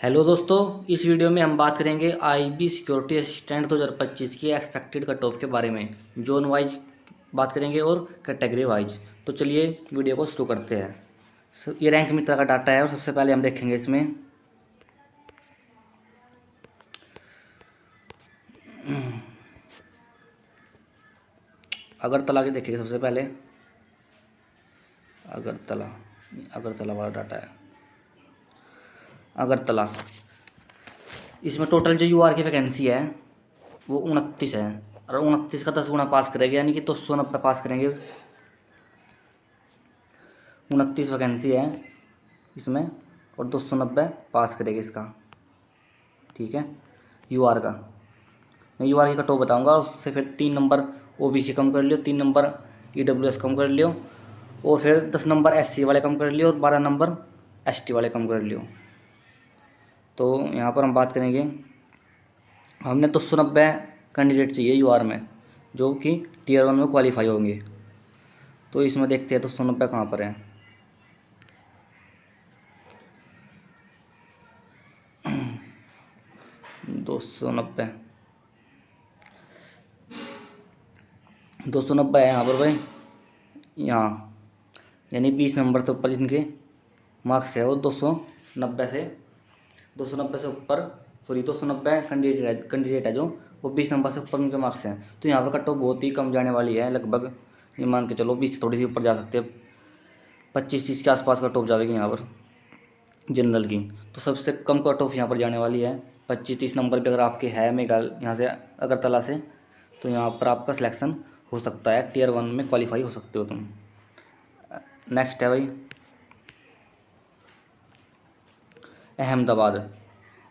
Hello दोस्तों, इस video में हम बात करेंगे आईबी सिक्योरिटी असिस्टेंट 2025 की एक्सपेक्टेड कट ऑफ के बारे में। जोन वाइज बात करेंगे और कैटेगरी वाइज। तो चलिए वीडियो को शुरू करते हैं। ये रैंक मित्रा का डाटा है और सबसे पहले हम देखेंगे इसमें अगरतला के। देखेंगे सबसे पहले अगरतला। अगरतला वाला डाटा है अगरतला। इसमें टोटल जो यूआर की वैकेंसी है वो 29 है, और 29 का 10 गुना पास करेंगे, यानी कि 290 पास करेंगे। 29 वैकेंसी है इसमें और 290 पास करेंगे इसका। ठीक है, यूआर का। मैं यूआर की कटो बताऊंगा, उससे फिर 3 नंबर ओबीसी कम कर लियो, 3 नंबर ईडब्ल्यूएस कम कर लियो, और फिर 10 नंबर एससी वाले कम कर लियो, और 12 नंबर एसटी वाले कम कर लियो। तो यहाँ पर हम बात करेंगे, हमने 290 कैंडिडेट चाहिए यूआर में जो कि टीयर 1 में क्वालिफाई होंगे। तो इसमें देखते हैं 290 कहाँ पर है। दो सौ नब्बे है यहाँ पर भाई, यहाँ यानी 20 नंबर से ऊपर जिनके मार्क्स है वो 290 से 290 से ऊपर, सॉरी 290 कैंडिडेट है जो, वो 20 नंबर से ऊपर उनके मार्क्स हैं। तो यहाँ पर कट ऑफ बहुत ही कम जाने वाली है, लगभग ये मान के चलो 20 से थोड़ी सी ऊपर जा सकते हैं, 25-30 के आसपास कट ऑफ जाएगी यहाँ पर जनरल की। तो सबसे कम कट ऑफ यहाँ पर जाने वाली है 25-30 नंबर भी अगर आपके है मेघालय यहाँ से अगरतला से, तो यहाँ पर आपका सिलेक्शन हो सकता है, टीयर 1 में क्वालिफाई हो सकते हो तुम। नेक्स्ट है भाई अहमदाबाद।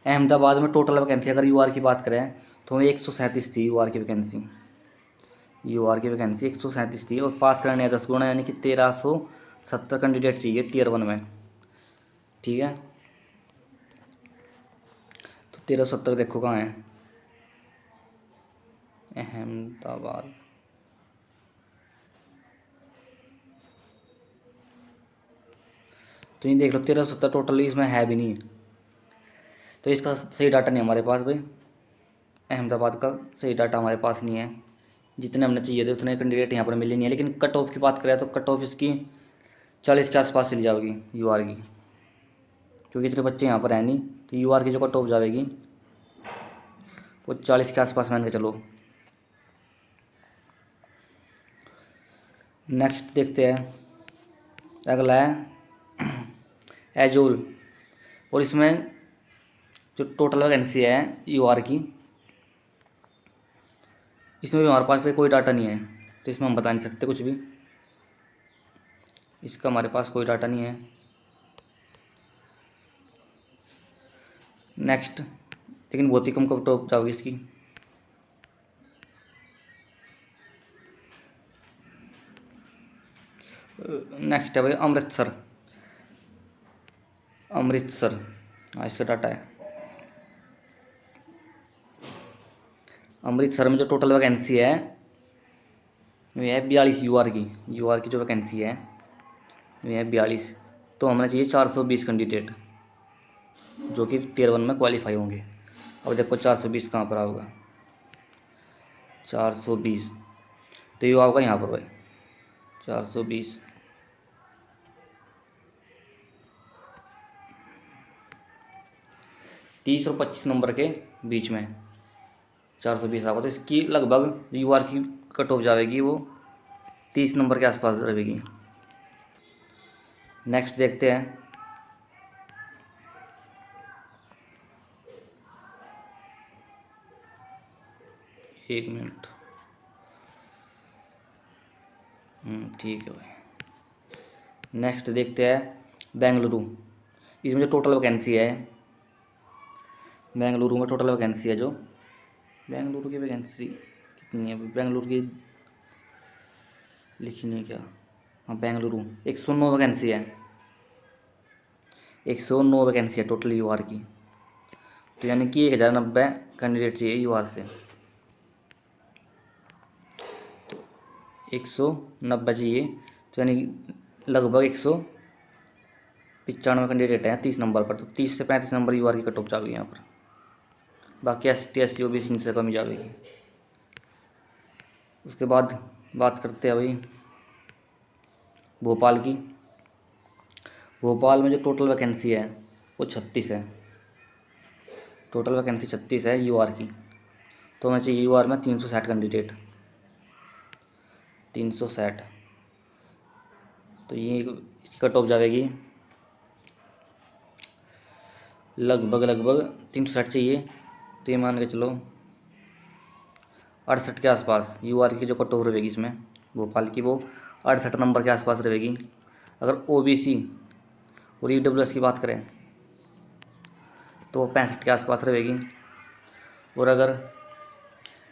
अहमदाबाद में टोटल वैकेंसी अगर यूआर की बात करें तो 137 थी यूआर की वैकेंसी। यूआर की वैकेंसी 137 थी और पास करने 10 गुना, यानी कि 1370 कैंडिडेट चाहिए टीयर 1 में। ठीक है, तो 1370 देखो कहाँ है अहमदाबाद। तो ये देख लो 1370 टोटल इसमें है भी नहीं, तो इसका सही डाटा नहीं हमारे पास भाई। अहमदाबाद का सही डाटा हमारे पास नहीं है, जितने हमने चाहिए थे उतने कैंडिडेट यहाँ पर मिले नहीं है। लेकिन कट ऑफ की बात करें तो कट ऑफ इसकी 40 के आसपास चली जाएगी यूआर की, क्योंकि इतने बच्चे यहाँ पर हैं नहीं। तो यूआर की जो कट ऑफ जाएगी वो 40 के आसपास मान के चलो। नेक्स्ट देखते हैं, अगला है एजोल। और इसमें जो टोटल वैकेंसी है यूआर की, इसमें भी हमारे पास पे कोई डाटा नहीं है, तो इसमें हम बता नहीं सकते कुछ भी, इसका हमारे पास कोई डाटा नहीं है। नेक्स्ट, लेकिन बहुत ही कम कट ऑफ जाओगी इसकी। नेक्स्ट है भाई अमृतसर। अमृतसर, हाँ इसका डाटा है। अमृतसर में जो टोटल वैकेंसी है वो है 42 यूआर की। यूआर की जो वैकेंसी है वो है 42। तो हमें चाहिए 420 कैंडिडेट जो कि टीयर 1 में क्वालिफाई होंगे। अब देखो 420 कहाँ पर आओगा, 420 तो ये होगा यहाँ पर भाई 420। 30 और 25 नंबर के बीच में 420 आएगा, तो इसकी लगभग यूआर की कट ऑफ जाएगी वो 30 नंबर के आसपास रहेगी। नेक्स्ट देखते हैं, एक मिनट। ठीक है भाई। नेक्स्ट देखते हैं बेंगलुरु। इसमें जो टोटल वैकेंसी है, बेंगलुरु में टोटल वैकेंसी है जो, बेंगलुरु की वैकेंसी कितनी है बेंगलुरु की, लिखी नहीं क्या। हाँ बेंगलुरु 109 वैकेंसी है, 109 वैकेंसी है टोटल यूआर की। तो यानी कि 1090 कैंडिडेट चाहिए यूआर से, तो 190 चाहिए, तो यानी लगभग 95 कैंडिडेट हैं 30 नंबर पर, तो 30 से 35 नंबर यूआर की कट ऑफ जाएगी यहाँ पर। बाकी ST SC OBC इनसे कम ही जाएगी। उसके बाद बात करते हैं भाई भोपाल की। भोपाल में जो टोटल वैकेंसी है वो 36 है। टोटल वैकेंसी 36 है यूआर की। तो हमें चाहिए यूआर में 360 कैंडिडेट, 360। तो ये इसकी कट ऑफ जाएगी लगभग 360 चाहिए, तो ये मान के चलो 68 के आसपास यूआर की जो कट ऑफ रहेगी इसमें भोपाल की, वो 68 नंबर के आसपास रहेगी। अगर OBC और EWS की बात करें तो वो 65 के आसपास रहेगी। और अगर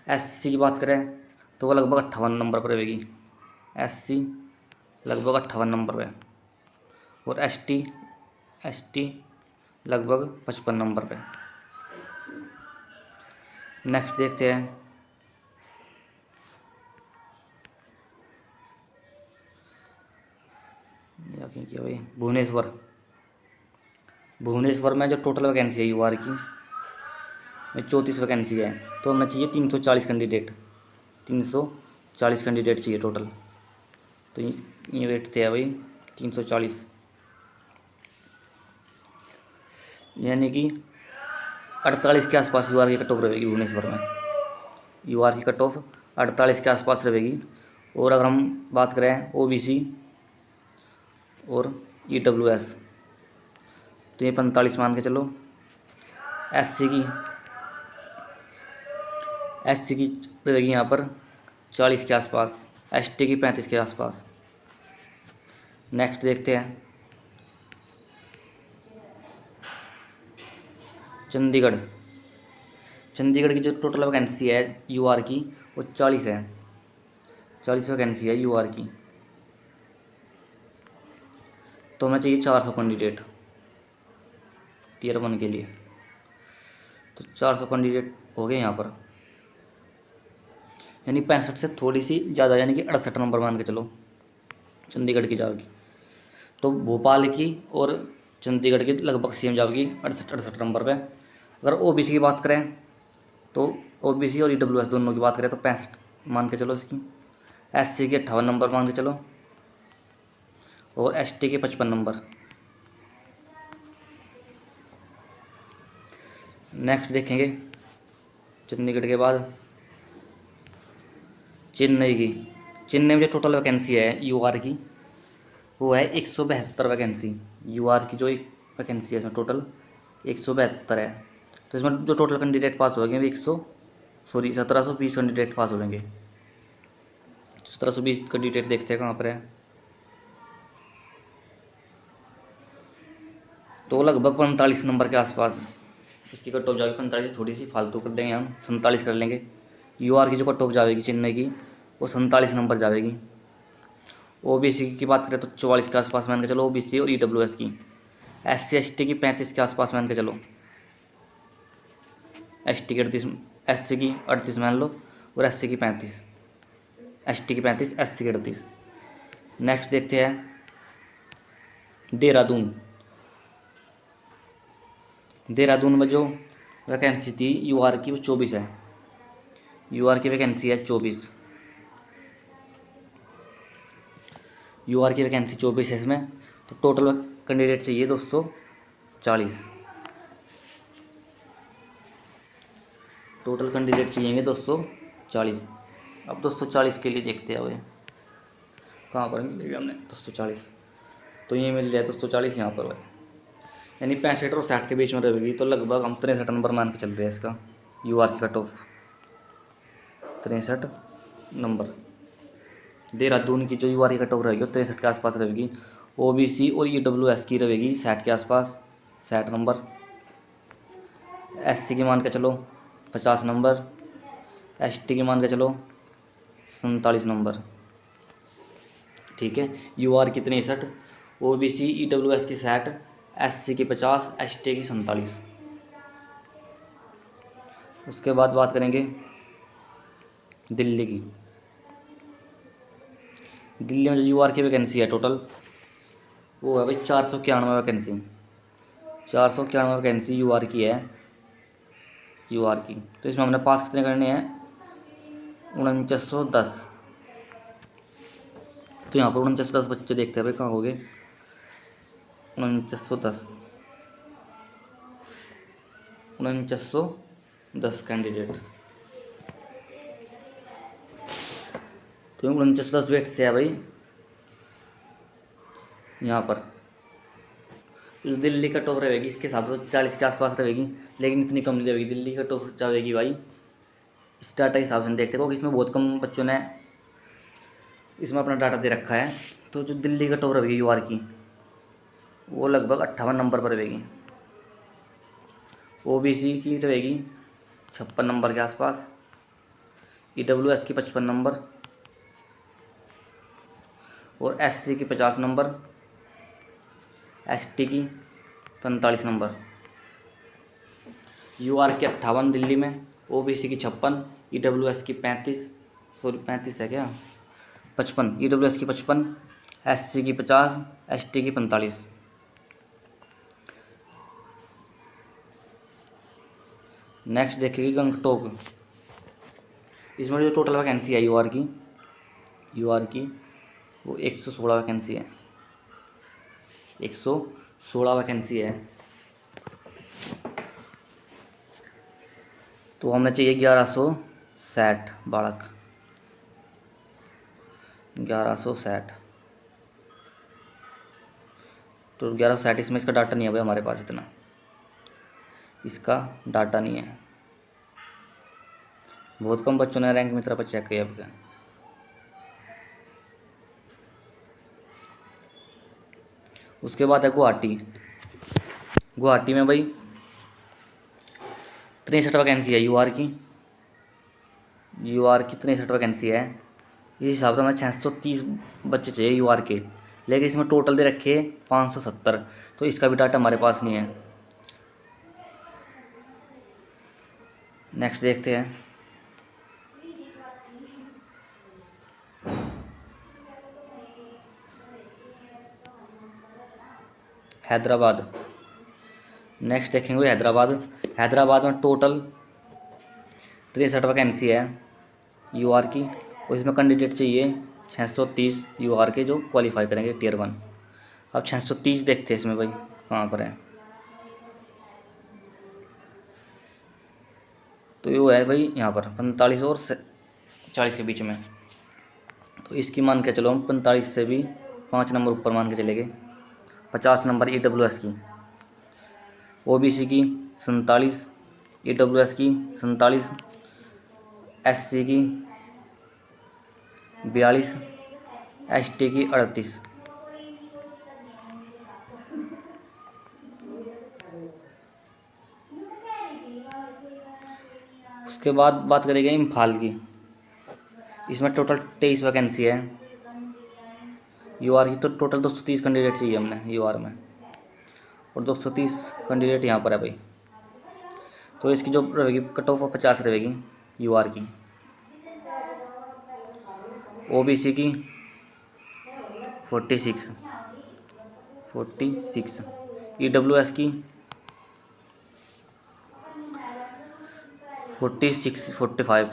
SC की बात करें तो वो लगभग 58 नंबर पर रहेगी। SC लगभग 58 नंबर पे, और ST लगभग 55 नंबर पे। नेक्स्ट देखते हैं क्या भाई भुवनेश्वर। भुवनेश्वर में जो टोटल वैकेंसी है यूआर की में 34 वैकेंसी है, तो हमें चाहिए 340 कैंडिडेट, 340 कैंडिडेट चाहिए टोटल। तो ये वेट थे भाई 340, यानी कि 48 के आसपास यूआर की कट ऑफ रहेगी भुवनेश्वर में। यूआर की कट ऑफ 48 के आसपास रहेगी। और अगर हम बात करें OBC और EWS तो ये 45 मान के चलो। SC की रहेगी यहाँ पर 40 के आसपास, ST की 35 के आसपास। नेक्स्ट देखते हैं चंडीगढ़। चंडीगढ़ की जो टोटल वैकेंसी है यूआर की वो 40 है, 40 वैकेंसी है यूआर की। तो हमें चाहिए 400 कैंडिडेट Tier 1 के लिए। तो 400 कैंडिडेट हो गए यहाँ पर, यानी 65 से थोड़ी सी ज़्यादा, यानी कि 68 नंबर मान के चलो चंडीगढ़ की जाएगी। तो भोपाल की और चंडीगढ़ की लगभग सेम जाएगी 68 नंबर पे। अगर OBC की बात करें तो OBC और EWS दोनों की बात करें तो 65 मान के चलो इसकी। SC के 58 नंबर मान के चलो, और ST के 55 नंबर। नेक्स्ट देखेंगे चंडीगढ़ के बाद चेन्नई की। चेन्नई में जो टोटल वैकेंसी है यूआर की वो है 172 वैकेंसी। यूआर की जो एक वैकेंसी है इसमें टोटल 172 है। तो इसमें जो टोटल कैंडिडेट पास हो गए 1720 कैंडिडेट पास हो जाएंगे। 1720 कैंडिडेट देखते हैं कहाँ पर है, तो लगभग 45 नंबर के आसपास इसकी कट ऑफ जाएगी। 45 थोड़ी सी फालतू कर देंगे हम, 47 कर लेंगे। यूआर की जो कट ऑफ जाएगी चेन्नई की वो 47 नंबर जाएगी। OBC की बात करें तो 44 के आसपास मान के चलो OBC और EWS की। SC ST की 35 के आसपास मान के चलो, ST की 38, SC की 38 मान लो, और SC की 35, ST की 35, SC की 38। नेक्स्ट देखते हैं देहरादून। देहरादून में जो वैकेंसी थी यूआर की वो 24 है। यूआर की वैकेंसी है 24, यूआर की वैकेंसी 24 है इसमें। तो टोटल कैंडिडेट चाहिए 240, टोटल कैंडिडेट चाहिए 240। अब 240 के लिए देखते हैं भाई कहाँ पर मिलेगा हमने 240। तो ये मिल जाए 240 यहाँ पर भाई, यानी 65 और 60 के बीच में रहेगी। तो लगभग हम 63 नंबर मान के चल रहे हैं इसका यूआर की कट ऑफ, 63 नंबर। देहरादून की जो यूआर की कट ऑफ रहेगी वो 63 के आसपास रहेगी। OBC और EWS की रहेगी 60 के आसपास, 60 नंबर। SC की मान के चलो 50 नंबर, ST की मान के चलो 47 नंबर। ठीक है, यूआर की 63, OBC EWS की 60, SC की 50, ST की 47। उसके बाद बात करेंगे दिल्ली की। दिल्ली में जो यूआर की वैकेंसी है टोटल वो है भाई 491 वैकेंसी। 491 वैकेंसी यूआर की है, यूआर की। तो इसमें हमने पास कितने करने हैं, 4910। तो यहाँ पर 4910 बच्चे देखते हैं भाई कहाँ हो गए, 4910, 4910 कैंडिडेट। तो 4910 वेट से है भाई यहाँ पर। जो दिल्ली कट ऑफ रहेगी इसके हिसाब से 40 के आसपास रहेगी, लेकिन इतनी कम नहीं रहेगी। दिल्ली कट ऑफ जाएगी भाई इस डाटा के हिसाब से देखते हैं, क्योंकि इसमें बहुत कम बच्चों ने इसमें अपना डाटा दे रखा है। तो जो दिल्ली कट ऑफ रहेगी यूआर की, वो लगभग 58 नंबर पर रहेगी। ओबीसी की रहेगी 56 नंबर के आसपास, ईडब्ल्यूएस की 55 नंबर, और एससी की 50 नंबर, एसटी की 45 नंबर, यूआर की 58 दिल्ली में, ओबीसी की 56, ईडब्ल्यूएस की 35, सॉरी 35 है क्या, 55, ईडब्ल्यूएस की 55, एससी की 50, एसटी की 45। नेक्स्ट देखेगी गंगटोक। इसमें जो टोटल वैकेंसी है यूआर की वो 116 वैकेंसी है, 116 वैकेंसी है। तो हमें चाहिए 1160 बालक, 1160। तो 1160 इसमें इसका डाटा नहीं है भाई हमारे पास, इतना इसका डाटा नहीं है। बहुत कम बच्चों ने रैंक मित्रा पर चेक किया अब। उसके बाद है गुवाहाटी। गुवाहाटी में भाई 63 वैकेंसी है यूआर की 63 वैकेंसी है। इस हिसाब से हमें 630 बच्चे चाहिए यूआर के, लेकिन इसमें टोटल दे रखे 570। तो इसका भी डाटा हमारे पास नहीं है। नेक्स्ट देखते हैं हैदराबाद। नेक्स्ट देखेंगे हैदराबाद में टोटल 63 वैकेंसी है यूआर की, और इसमें कैंडिडेट चाहिए 630 यूआर के जो क्वालिफाई करेंगे टियर 1। अब 630 देखते हैं इसमें भाई कहाँ पर है। तो ये है भाई यहाँ पर 45 और 40 के बीच में। तो इसकी मान के चलो हम 45 से भी 5 नंबर ऊपर मान के चलेंगे। 50 नंबर ईडब्ल्यूएस की, ओबीसी की 47, ईडब्ल्यूएस की 47, एससी की 42, एसटी की 38। उसके बाद बात करेंगे इम्फाल की। इसमें टोटल 23 वैकेंसी है यूआर की। तो टोटल 230 कैंडिडेट चाहिए हमने यूआर में, और 230 कैंडिडेट यहाँ पर है भाई। तो इसकी जो रहेगी कट ऑफ 50 रहेगी यूआर की। ओबीसी की 46, ईडब्ल्यूएस की 45,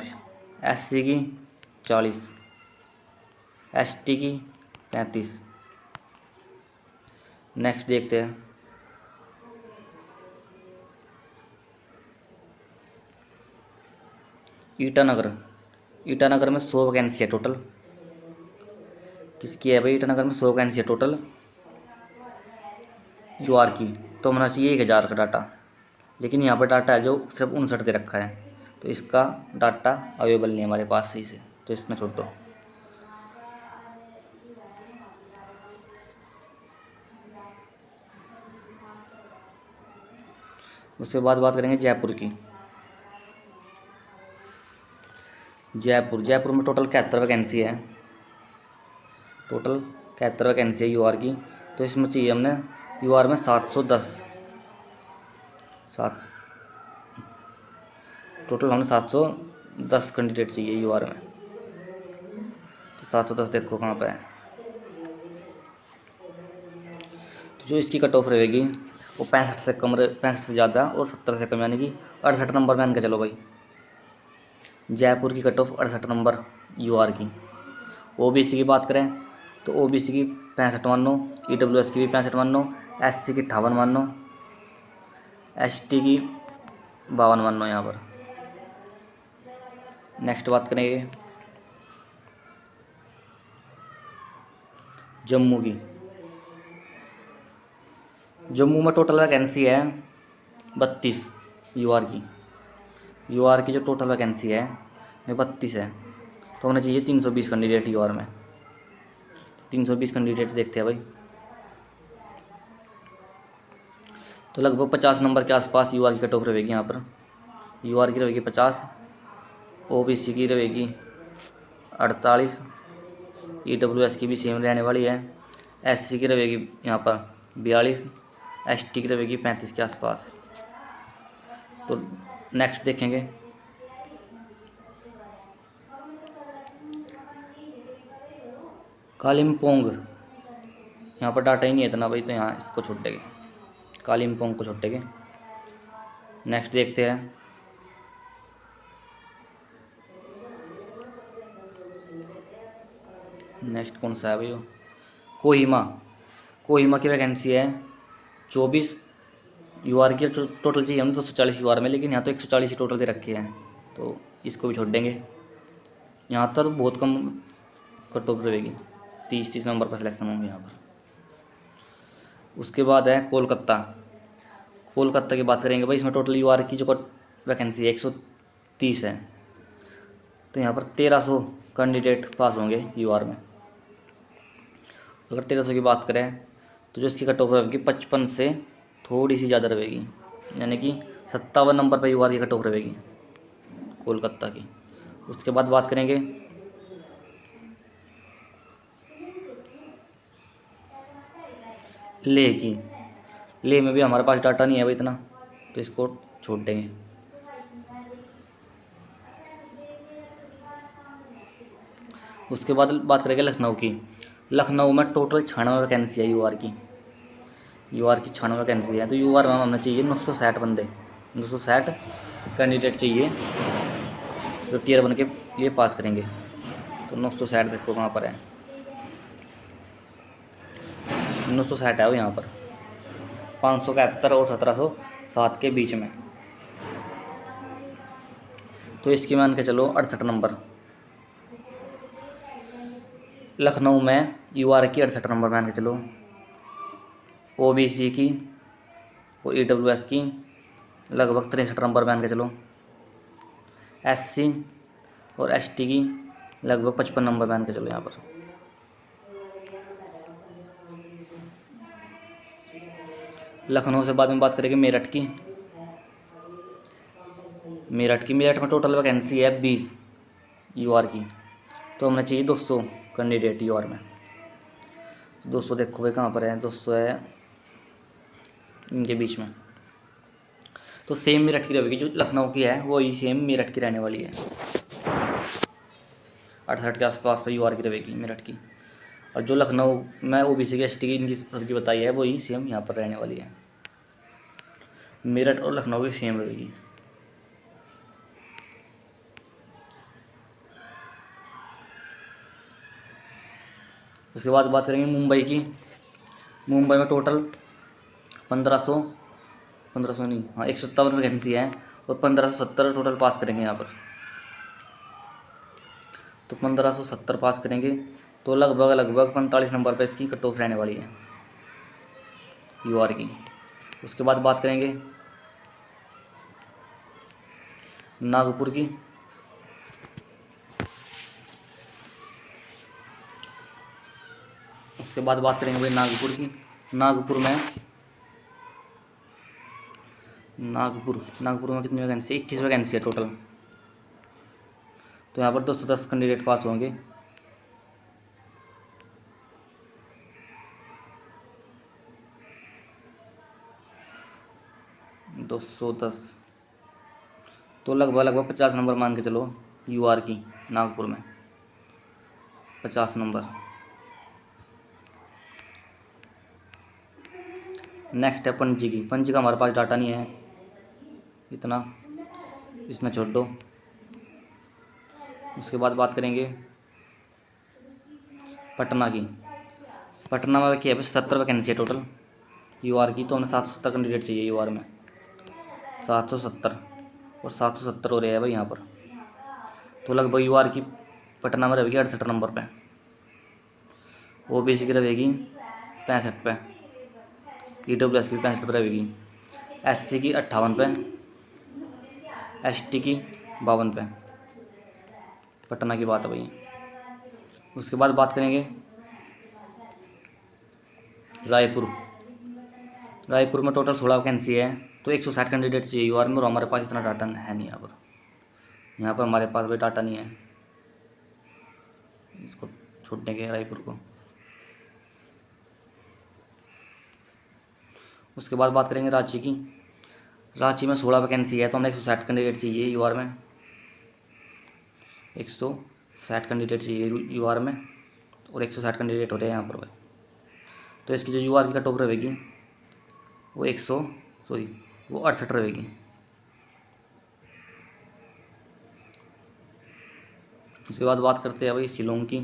एससी की 40, एसटी की 35। नेक्स्ट देखते हैं ईटानगर में 100 वैकेंसी है टोटल। किसकी है भाई ईटानगर में 100 वैकेंसी है टोटल यूआर की। तो होना चाहिए 1000 का डाटा, लेकिन यहाँ पर डाटा है जो सिर्फ 59 दे रखा है। तो इसका डाटा अवेलेबल नहीं है हमारे पास सही से, तो इसमें छोड़ दो। उसके बाद बात करेंगे जयपुर की। जयपुर में टोटल 71 वैकेंसी है, टोटल 71 वैकेंसी है यूआर की। तो इसमें चाहिए हमने यूआर में 710, टोटल हमने 710 कैंडिडेट चाहिए यूआर में। तो 710 देखो कहाँ पे है। जो इसकी कट ऑफ रहेगी वो 65 से कम, 65 से ज़्यादा और 70 से कम, यानी कि 68 नंबर मान के चलो भाई। जयपुर की कट ऑफ 68 नंबर यूआर की। ओबीसी की बात करें तो ओबीसी की 65 मानो, ईडब्ल्यूएस की भी 65 मानो, एससी की 58 मानो, एसटी की 52 मानो यहाँ पर। नेक्स्ट बात करेंगे जम्मू की। जम्मू में टोटल वैकेंसी है 32 यूआर की। यूआर की जो टोटल वैकेंसी है वो 32 है, तो होना चाहिए 320 कैंडिडेट यूआर में। 320 कैंडिडेट देखते हैं भाई, तो लगभग 50 नंबर के आसपास यूआर की कट ऑफ रहेगी यहाँ पर। यूआर की रहेगी 50, ओबीसी की रहेगी 48, ईडब्ल्यूएस की भी सेम रहने वाली है, एससी की रहेगी यहाँ पर 42, एसटी की रहेगी 35 के आसपास। तो नेक्स्ट देखेंगे कालिम्पोंग। यहाँ पर डाटा ही नहीं है इतना भाई, तो यहाँ इसको छोड़ देंगे, कालिम्पोंग को छोड़ देंगे। नेक्स्ट देखते हैं नेक्स्ट कौन सा है भाई, कोहिमा। कोहिमा की वैकेंसी है 24 यूआर की। टोटल चाहिए हम 240 यूआर में, लेकिन यहाँ तो 140 ही टोटल दे रखे हैं, तो इसको भी छोड़ देंगे। यहाँ तो बहुत कम कट ऑफ रहेगी, 30 नंबर पर सिलेक्शन होंगे यहाँ पर। उसके बाद है कोलकाता। कोलकाता की बात करेंगे भाई, इसमें टोटल यूआर की जो वैकेंसी है 130 है, तो यहाँ पर 1300 कैंडिडेट पास होंगे यूआर में। अगर 1300 की बात करें तो जो इसकी कट ऑफ रहेगी 55 से थोड़ी सी ज़्यादा रहेगी, यानी कि 57 नंबर पर यूआर की कट ऑफ रहेगी कोलकाता की। उसके बाद बात करेंगे लेह की। लेह में भी हमारे पास डाटा नहीं है भाई इतना, तो इसको छोड़ देंगे। उसके बाद बात करेंगे लखनऊ की। लखनऊ में टोटल 96 वैकेंसी है यूआर की। यूआर की 96 वैकेंसी है, तो यूआर में हमें चाहिए 960 बंदे, 960 कैंडिडेट चाहिए जो टीयर 1 के लिए पास करेंगे। तो 960 देखो कहाँ पर है, 960 है वो यहाँ पर, 571 और 1707 के बीच में। तो इसकी मान के चलो 68 नंबर। लखनऊ में यूआर की 68 नंबर मान के चलो, ओबीसी की और ईडब्ल्यूएस की लगभग 63 नंबर मान के चलो, एससी और एसटी की लगभग 55 नंबर मान के चलो यहाँ पर। लखनऊ से बाद में बात करेंगे मेरठ की। मेरठ में टोटल वैकेंसी है 20 यूआर की, तो हमें चाहिए 200 कैंडिडेट यूआर में। 200 देखो भाई कहाँ पर है, 200 है इनके बीच में। तो सेम मेरठ की रहेगी, जो लखनऊ की है वो ही सेम मेरठ की रहने वाली है, 68 के आसपास पर यूआर की रहेगी मेरठ की। और जो लखनऊ में ओबीसी की एसटी की इनकी सबकी बताई है वही सेम यहाँ पर रहने वाली है, मेरठ और लखनऊ की सेम रहेगी। उसके बाद बात करेंगे मुंबई की। मुंबई में टोटल 1500 नहीं, हाँ 157 वैकेंसी है और 1570 टोटल पास करेंगे यहाँ पर। तो 1570 पास करेंगे, तो लगभग 45 नंबर पर इसकी कट ऑफ रहने वाली है यूआर की। उसके बाद बात करेंगे नागपुर की। उसके बाद बात करेंगे भाई नागपुर की। नागपुर में कितनी वैकेंसी, 21 वैकेंसी है टोटल, तो यहाँ पर 210 कैंडिडेट पास होंगे। तो लगभग 50 नंबर मान के चलो यूआर की नागपुर में, 50 नंबर। नेक्स्ट है पणजी की। पणजी का हमारे पास डाटा नहीं है इतना, इसमें छोड़ दो। उसके बाद बात करेंगे पटना की। पटना में क्या है, 70 वैकेंसी है टोटल यूआर की। तो हमें 770 कैंडिडेट चाहिए यूआर में, 770 और 770 हो रहे हैं भाई यहाँ पर। तो लगभग यूआर की पटना में रहेगी 68 नंबर पे, ओबीसी की रहेगी 65 पे, ईडब्ल्यूएस की 65 पे रहेगी, एससी की 58 पे, एसटी की 52 पे। पटना की बात है भाई। उसके बाद बात करेंगे रायपुर। रायपुर में टोटल 16 वैकेंसी है। तो 160 कैंडिडेट चाहिए यूआर में, और हमारे पास इतना डाटा है नहीं यहाँ पर हमारे पास भाई डाटा नहीं है। इसको छोड़ देंगे रायपुर को। उसके बाद बात करेंगे रांची की। रांची में 16 वैकेंसी है। तो हमें 160 कैंडिडेट चाहिए यूआर में, 160 कैंडिडेट चाहिए यूआर में, और 160 कैंडिडेट हो रहे हैं यहाँ पर भाई। तो इसकी जो यूआर की कट ऑफ रहेगी वो 68 रहेगी। उसके बाद बात करते हैं भाई शिलोंग की।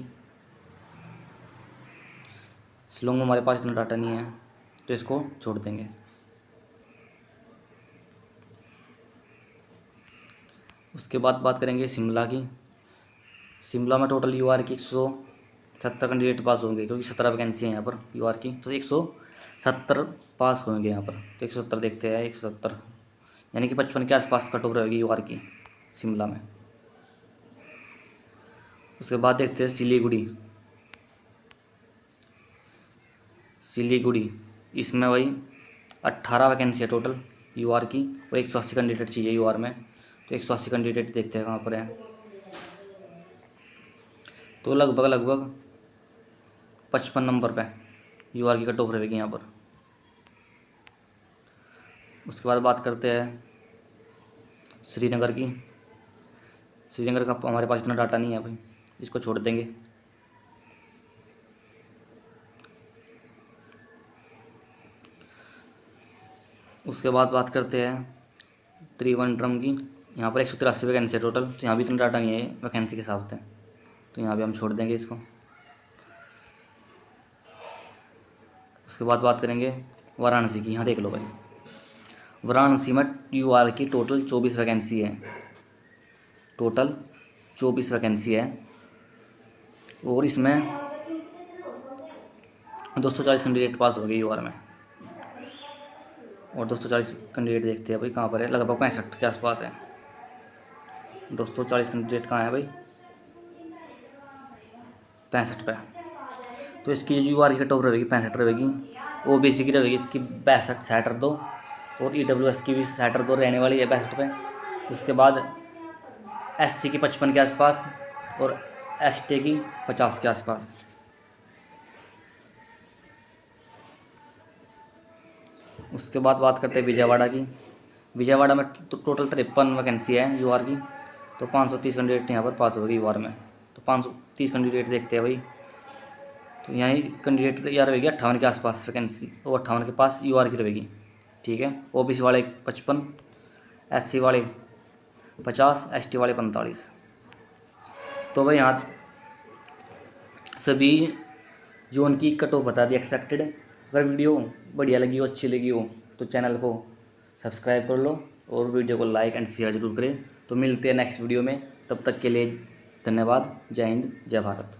शिलोंग में हमारे पास इतना डाटा नहीं है, तो इसको छोड़ देंगे। उसके बाद बात करेंगे शिमला की। शिमला में टोटल यूआर की 170 कैंडिडेट पास होंगे, क्योंकि 17 वैकेंसी है यहाँ पर यूआर की। तो 170 पास होंगे यहाँ पर। तो 170 देखते हैं, 170 यानी कि 55 के आसपास कट ऑफ रहेगी यूआर की शिमला में। उसके बाद देखते हैं सिलीगुड़ी। सिलीगुड़ी इसमें भाई 18 वैकेंसी है टोटल यूआर की, और 180 कैंडिडेट चाहिए यूआर में। तो 180 कैंडिडेट देखते हैं कहाँ पर है। तो लगभग 55 नंबर पे यूआर की कट ऑफ रहेगी यहाँ पर। उसके बाद बात करते हैं श्रीनगर की। श्रीनगर का हमारे पास इतना डाटा नहीं है भाई, इसको छोड़ देंगे। उसके बाद बात करते हैं त्रिवेंद्रम की। यहाँ पर 183 वैकेंसी है टोटल। तो यहाँ भी इतना डाटा नहीं है वैकेंसी के हिसाब से, तो यहाँ भी हम छोड़ देंगे इसको। उसके बाद बात करेंगे वाराणसी की। यहाँ देख लो भाई, वाराणसी में यूआर की टोटल 24 वैकेंसी है। टोटल 24 वैकेंसी है, और इसमें 240 कैंडिडेट पास हो गए यूआर में। और 240 कैंडिडेट देखते हैं भाई कहाँ पर है, लगभग 65 के आसपास है। 240 कैंडिडेट कहाँ है भाई, 65 पे। तो इसकी जो यूआर की कट ऑफ रहेगी 65 रहेगी। ओबीसी की रहेगी इसकी 62 60 2, और ईडब्ल्यूएस की भी 60 2 रहने वाली है 62 पे। उसके बाद एससी की 55 के आसपास, और एसटी की 50 के आसपास। उसके बाद बात करते हैं विजयवाड़ा की। विजयवाड़ा में टोटल 53 वैकेंसी है यूआर की। तो 530 कैंडिडेट यहाँ पर पास हो गई यूआर में। तो 530 कैंडिडेट देखते हैं भाई। तो यहाँ कैंडिडेट यार रहेगी 58 के आसपास वैकेंसी, और 58 के पास यूआर की रहेगी। ठीक है, ओबीसी वाले 55, एससी वाले 50, एसटी वाले 45। तो भाई यहाँ सभी जोन की कट ऑफ बता दी एक्सपेक्टेड। अगर वीडियो बढ़िया लगी हो, अच्छी लगी हो, तो चैनल को सब्सक्राइब कर लो, और वीडियो को लाइक एंड शेयर जरूर करें। तो मिलते हैं नेक्स्ट वीडियो में, तब तक के लिए धन्यवाद। जय हिंद, जय भारत।